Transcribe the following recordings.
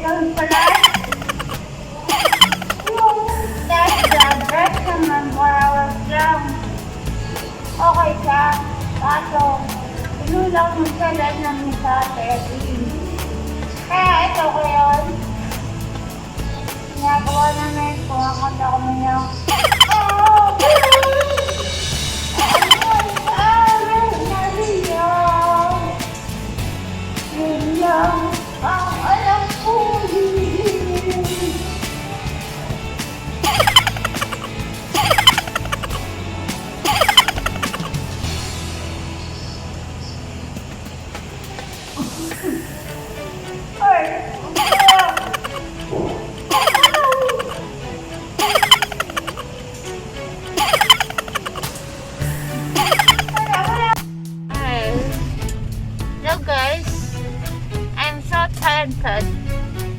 Ganun pala. Yung dahil address naman marawag lang. Okay siya. Kaso, inulang mo siya lang ng mensahe. Kaya ito ko yun. Ginagawa namin kung akanda ko niya. Yun lang ang alam ko. Hello guys, I'm so talented.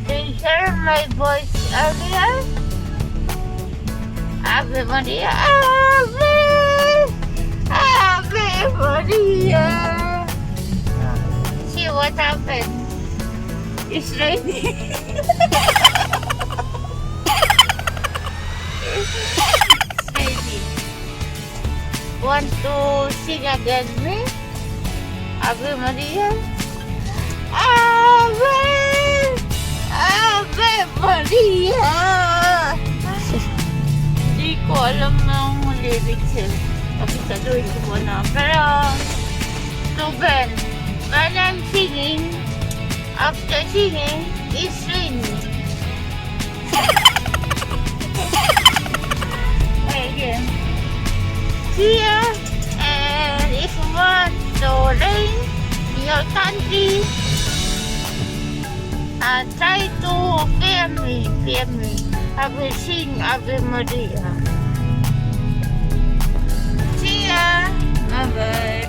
Did you hear my voice earlier? Ave Maria, Ave Maria. See what happened? It's raining. It's raining. Want to sing again me? Ave Maria. Ave! Ave Maria! Hindi ko alam ng lyrics eh. Kapitaluin ko po na. Pero, Ruben, when I'm singing, after singing, it's raining. Again. See ya! And if you want to rain in your country, try to PM me. I will sing Ave Maria. See ya! Bye-bye.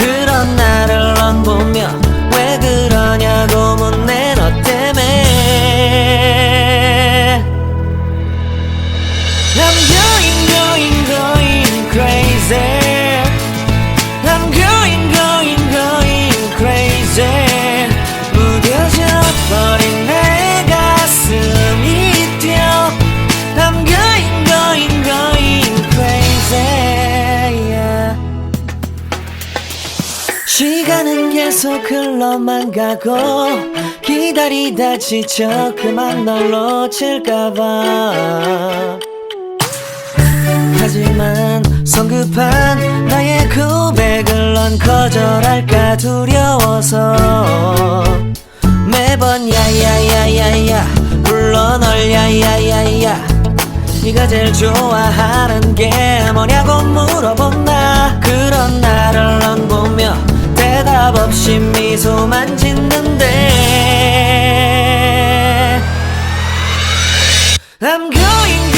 그런 나를 넌 보며 왜 그러냐고 묻네 너 때문에 I'm going crazy I'm going crazy 무뎌져 버린 내 가슴이 뛰어 I'm going crazy yeah. 시간은 계속 흘러만 가고 기다리다 지쳐 그만 널 놓칠까봐 하지만 성급한 나의 고백을 넌 거절할까 두려워서 매번 야야야야야 불러 널 야야야야 네가 제일 좋아하는 게 뭐냐고 물어본다 그런 나를 넌 보며 대답 없이 미소만 짓는데 I'm going